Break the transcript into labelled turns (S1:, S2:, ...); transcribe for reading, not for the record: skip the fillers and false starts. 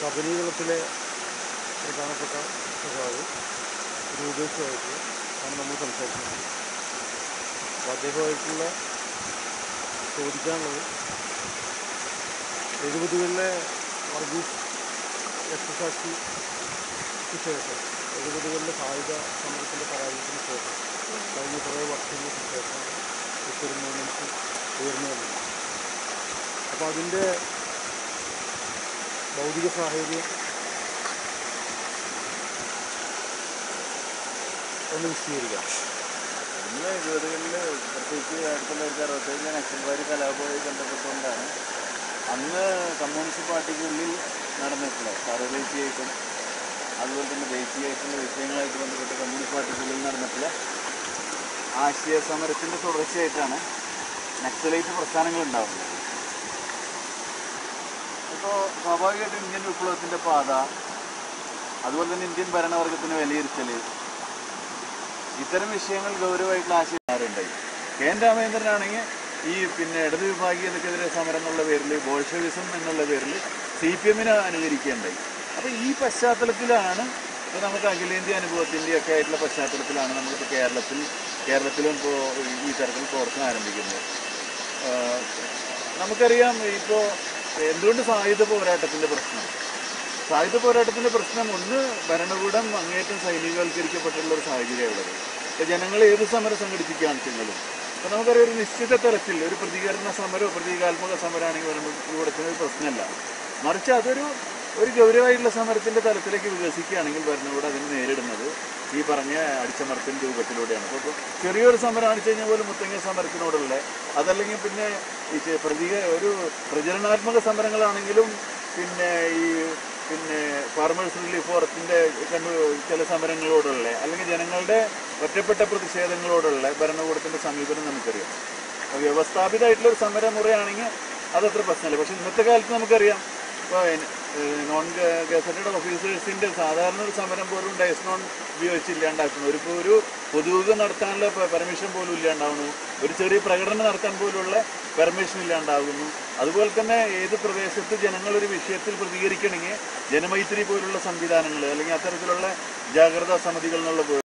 S1: കബനീകളത്തിലെ പ്രധാനപ്പെട്ട സഖാവ് രൂപേഷുമായിട്ട് ആണ് നമ്മൾ സംസാരിക്കുന്നത്. അപ്പോൾ അദ്ദേഹമായിട്ടുള്ള ചോദിക്കാനുള്ളത് 70കളിലെ വർഗീസ് രക്തസാക്ഷിക്ക് ശേഷം 70കളിലെ സായുധ സമരത്തിൻ്റെ പരാജയത്തിന് ശേഷം കഴിഞ്ഞ കുറേ വർഷങ്ങൾക്ക് ശേഷം ഇത്തരം മൂവ്മെൻറ്റ്സ് ഉയർന്നു വന്നത്. അപ്പോൾ അതിൻ്റെ ഭൗതിക സാഹചര്യം ഒന്ന് വിശദീകരിക്കാം.
S2: ഇന്ന് 70കളിൽ പ്രത്യേകിച്ച് 1967 നക്സൽബാരി കലാപവുമായി ബന്ധപ്പെട്ടുകൊണ്ടാണ് അന്ന് കമ്മ്യൂണിസ്റ്റ് പാർട്ടിക്കുള്ളിൽ നടന്നിട്ടുള്ള സർവദേശീയമായിട്ടും അതുപോലെ തന്നെ ദേശീയമായിട്ടുള്ള വിഷയങ്ങളായിട്ട് ബന്ധപ്പെട്ട് കമ്മ്യൂണിസ്റ്റ് പാർട്ടിക്കുള്ളിൽ നടന്നിട്ടുള്ള ആശയ സമരത്തിൻ്റെ തുടർച്ചയായിട്ടാണ് നക്സലൈറ്റ് പ്രസ്ഥാനങ്ങൾ ഉണ്ടാകുന്നത്. ഇപ്പോൾ സ്വാഭാവികമായിട്ടും ഇന്ത്യൻ വിപ്ലവത്തിൻ്റെ പാത, അതുപോലെ തന്നെ ഇന്ത്യൻ ഭരണവർഗത്തിന് വിലയിരുത്തൽ, ഇത്തരം വിഷയങ്ങൾ ഗൗരവമായിട്ടുള്ള ആശയക്കാരുണ്ടായി. കെ.എൻ. രാമചന്ദ്രനാണെങ്കിൽ ഈ ഇടത് വിഭാഗീയതക്കെതിരെ സമരം എന്നുള്ള പേരിൽ, ബോൾഷെവിസം എന്നുള്ള പേരിൽ CPM-നെ അനുകരിക്കുകയുണ്ടായി. അപ്പോൾ ഈ പശ്ചാത്തലത്തിലാണ് ഇപ്പോൾ നമുക്ക് അഖിലേന്ത്യാ അനുഭവത്തിൻ്റെയൊക്കെ ആയിട്ടുള്ള പശ്ചാത്തലത്തിലാണ് നമ്മളിപ്പോൾ കേരളത്തിലും ഇപ്പോൾ ഈ തരത്തിൽ പ്രവർത്തനം ആരംഭിക്കുന്നത്. നമുക്കറിയാം ഇപ്പോൾ എന്തുകൊണ്ട് സായുധ പോരാട്ടത്തിൻ്റെ പ്രശ്നം ഒന്ന്, ഭരണകൂടം അങ്ങേയറ്റം സൈനികവൽക്കരിക്കപ്പെട്ടുള്ള ഒരു സാഹചര്യമുള്ളത്. ഇപ്പോൾ ജനങ്ങൾ ഏത് സമരം സംഘടിപ്പിക്കുകയാണെങ്കിലും അപ്പോൾ നമുക്കറിയാം ഒരു നിശ്ചിത തരത്തിൽ ഒരു പ്രതികരണ സമരമോ പ്രതീകാത്മക സമരമാണെങ്കിൽ ഭരണകൂടത്തിന് ഒരു പ്രശ്നമല്ല. മറിച്ച് അതൊരു ഗൗരവമായിട്ടുള്ള സമരത്തിൻ്റെ തലത്തിലേക്ക് വികസിക്കുകയാണെങ്കിൽ ഭരണകൂടം അതിനെ നേരിടുന്നത് ഈ പറഞ്ഞ അടിച്ചമർത്തൽ രൂപത്തിലൂടെയാണ്. അപ്പോൾ ചെറിയൊരു സമരം അടിച്ചു കഴിഞ്ഞാൽ പോലും മുത്തങ്ങ സമരത്തിനോടുള്ള, അതല്ലെങ്കിൽ പിന്നെ ഈ ഒരു പ്രചരണാത്മക സമരങ്ങളാണെങ്കിലും ഫാർമേഴ്സ് റിലീഫ് ഫോറത്തിൻ്റെ ചില സമരങ്ങളോടുള്ള, അല്ലെങ്കിൽ ജനങ്ങളുടെ ഒറ്റപ്പെട്ട പ്രതിഷേധങ്ങളോടുള്ള ഭരണകൂടത്തിൻ്റെ സമീപനം നമുക്കറിയാം. വ്യവസ്ഥാപിതമായിട്ടുള്ളൊരു സമരമുറയാണെങ്കിൽ അതത്ര പ്രശ്നമല്ല. പക്ഷേ ഇന്നത്തെ കാലത്ത് നമുക്കറിയാം ഇപ്പോൾ നോൺ ഗസറ്റഡ് ഓഫീസേഴ്സിൻ്റെ സാധാരണ ഒരു സമരം പോലും ഡയസ് നോൺ ഉപയോഗിച്ചില്ലാണ്ടാക്കുന്നു. ഒരു പൊതുയോഗം നടത്താനുള്ള പെർമിഷൻ പോലും ഇല്ലാണ്ടാവുന്നു. ഒരു ചെറിയ പ്രകടനം നടത്താൻ പോലുള്ള പെർമിഷൻ ഇല്ലാണ്ടാകുന്നു. അതുപോലെ തന്നെ ഏത് പ്രദേശത്ത് ജനങ്ങളൊരു വിഷയത്തിൽ പ്രതികരിക്കണമെങ്കിൽ ജനമൈത്രി പോലുള്ള സംവിധാനങ്ങൾ, അല്ലെങ്കിൽ അത്തരത്തിലുള്ള ജാഗ്രതാ സമിതികൾ എന്നുള്ള